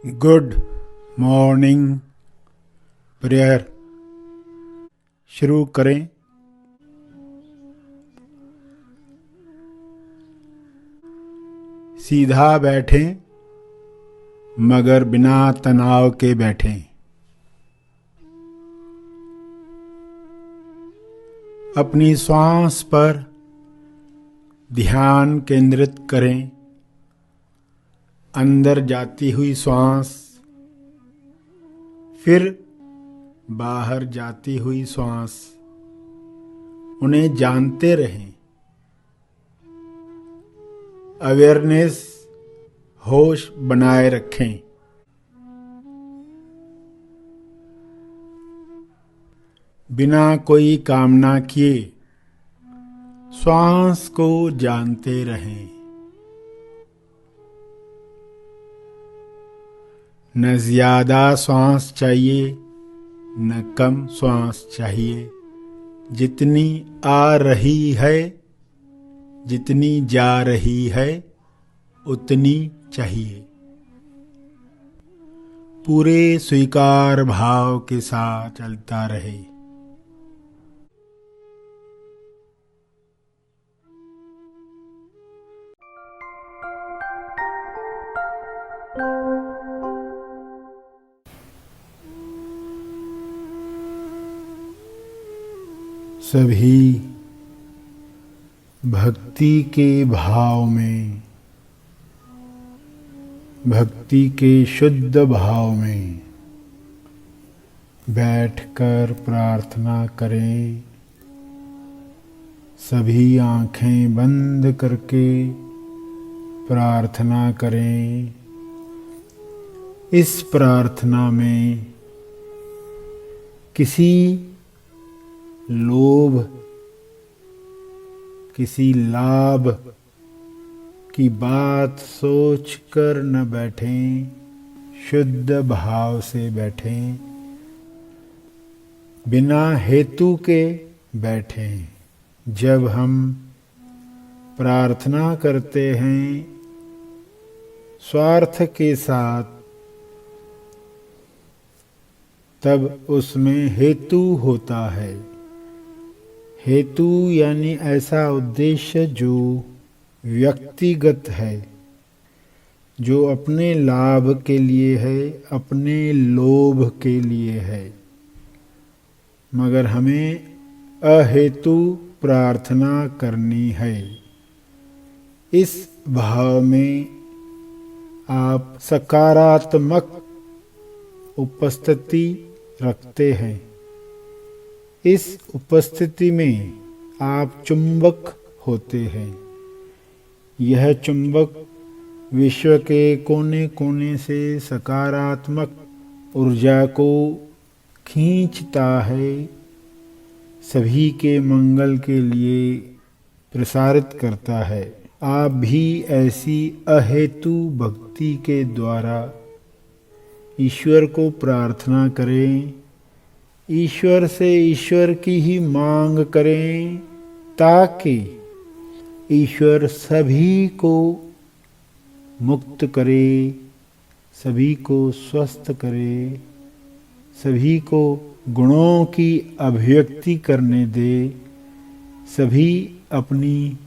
Good morning prayer शुरू करें। सीधा बैठें मगर बिना तनाव के बैठें। अपनी श्वास पर ध्यान केंद्रित करें। अंदर जाती हुई श्वास, फिर बाहर जाती हुई श्वास, उन्हें जानते रहें। अवेयरनेस, होश बनाए रखें। बिना कोई कामना किए श्वास को जानते रहें। न ज्यादा श्वास चाहिए न कम श्वास चाहिए। जितनी आ रही है, जितनी जा रही है, उतनी चाहिए। पूरे स्वीकार भाव के साथ चलता रहे। सभी भक्ति के भाव में, भक्ति के शुद्ध भाव में बैठकर प्रार्थना करें। सभी आंखें बंद करके प्रार्थना करें। इस प्रार्थना में किसी लोभ, किसी लाभ की बात सोचकर न बैठें। शुद्ध भाव से बैठें। बिना हेतु के बैठें। जब हम प्रार्थना करते हैं स्वार्थ के साथ, तब उसमें हेतु होता है। हेतु यानी ऐसा उद्देश्य जो व्यक्तिगत है, जो अपने लाभ के लिए है, अपने लोभ के लिए है। मगर हमें अहेतु प्रार्थना करनी है। इस भाव में आप सकारात्मक उपस्थिति रखते हैं। इस उपस्थिति में आप चुंबक होते हैं। यह चुंबक विश्व के कोने कोने से सकारात्मक ऊर्जा को खींचता है, सभी के मंगल के लिए प्रसारित करता है। आप भी ऐसी अहेतु भक्ति के द्वारा ईश्वर को प्रार्थना करें। ईश्वर से ईश्वर की ही मांग करें, ताकि ईश्वर सभी को मुक्त करे, सभी को स्वस्थ करे, सभी को गुणों की अभिव्यक्ति करने दे, सभी अपनी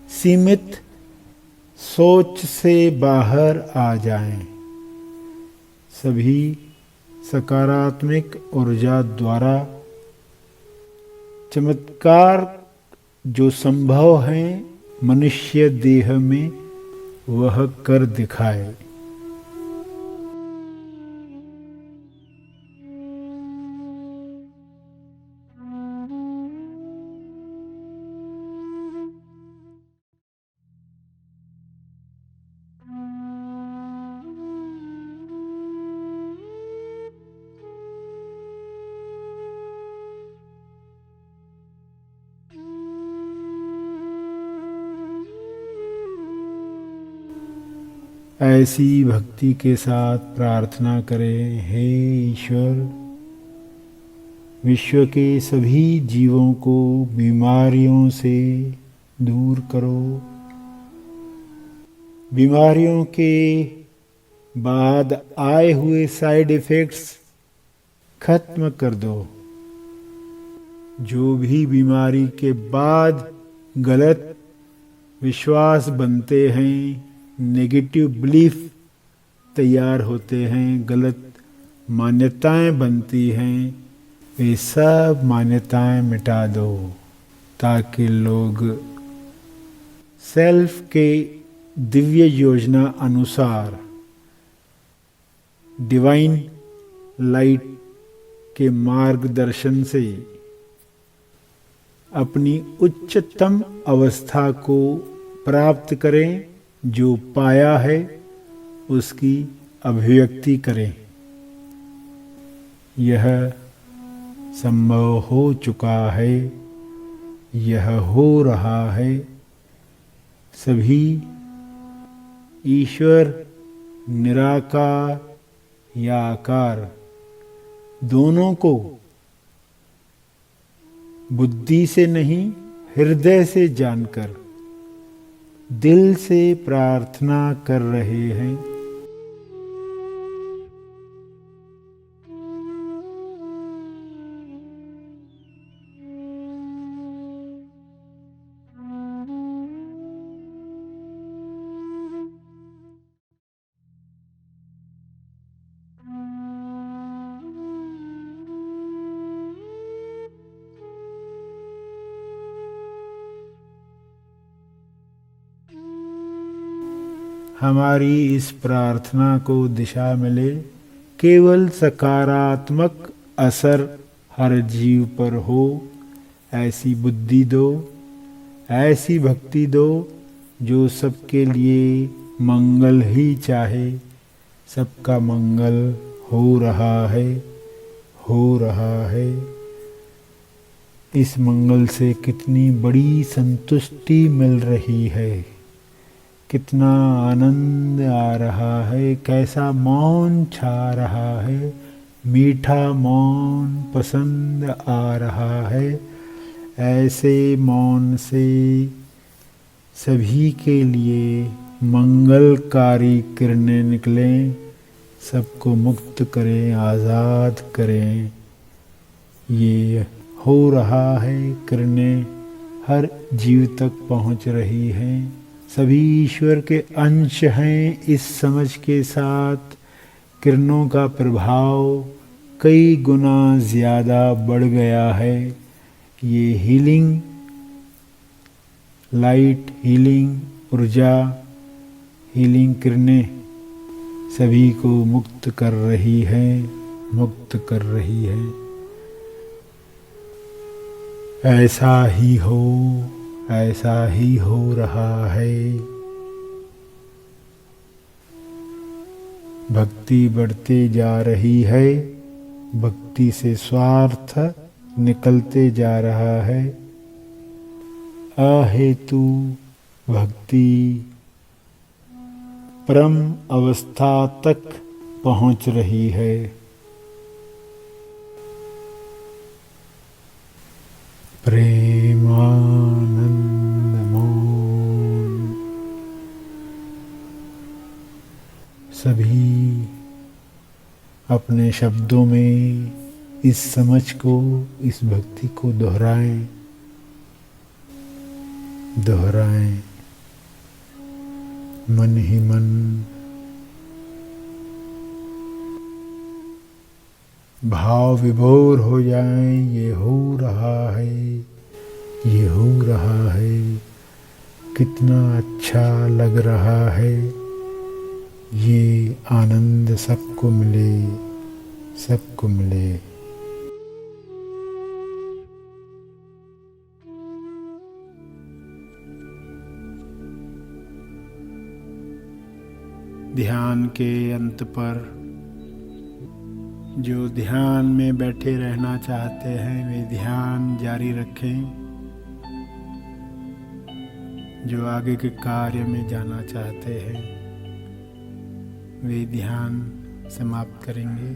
सीमित सोच से बाहर आ जाएं। सभी सकारात्मक ऊर्जा द्वारा चमत्कार जो संभव है मनुष्य देह में, वह कर दिखाए। ऐसी भक्ति के साथ प्रार्थना करें। हे ईश्वर, विश्व के सभी जीवों को बीमारियों से दूर करो। बीमारियों के बाद आए हुए साइड इफेक्ट्स खत्म कर दो। जो भी बीमारी के बाद गलत विश्वास बनते हैं, नेगेटिव बिलीफ तैयार होते हैं, गलत मान्यताएं बनती हैं, वे सब मान्यताएं मिटा दो ताकि लोग सेल्फ के दिव्य योजना अनुसार डिवाइन लाइट के मार्गदर्शन से अपनी उच्चतम अवस्था को प्राप्त करें, जो पाया है उसकी अभिव्यक्ति करें। यह संभव हो चुका है, यह हो रहा है। सभी ईश्वर निराकार या आकार दोनों को बुद्धि से नहीं, हृदय से जानकर दिल से प्रार्थना कर रहे हैं। हमारी इस प्रार्थना को दिशा मिले, केवल सकारात्मक असर हर जीव पर हो, ऐसी बुद्धि दो, ऐसी भक्ति दो जो सबके लिए मंगल ही चाहे। सबका मंगल हो रहा है, हो रहा है। इस मंगल से कितनी बड़ी संतुष्टि मिल रही है, कितना आनंद आ रहा है, कैसा मौन छा रहा है, मीठा मौन पसंद आ रहा है। ऐसे मौन से सभी के लिए मंगलकारी किरणें निकलें, सबको मुक्त करें, आज़ाद करें। ये हो रहा है, किरणें हर जीव तक पहुँच रही हैं। सभी ईश्वर के अंश हैं। इस समझ के साथ किरणों का प्रभाव कई गुना ज़्यादा बढ़ गया है। ये हीलिंग लाइट, हीलिंग ऊर्जा, हीलिंग किरणें सभी को मुक्त कर रही है, मुक्त कर रही है। ऐसा ही हो, ऐसा ही हो रहा है। भक्ति बढ़ते जा रही है, भक्ति से स्वार्थ निकलते जा रहा है। अहेतु भक्ति परम अवस्था तक पहुंच रही है। प्रेमानंद मौन। सभी अपने शब्दों में इस समझ को, इस भक्ति को दोहराएं, दोहराएं मन ही मन। भाव विभोर हो जाएं, ये हो रहा है, ये हो रहा है, कितना अच्छा लग रहा है। ये आनंद सबको मिले, सबको मिले। ध्यान के अंत पर जो ध्यान में बैठे रहना चाहते हैं वे ध्यान जारी रखें। जो आगे के कार्य में जाना चाहते हैं वे ध्यान समाप्त करेंगे।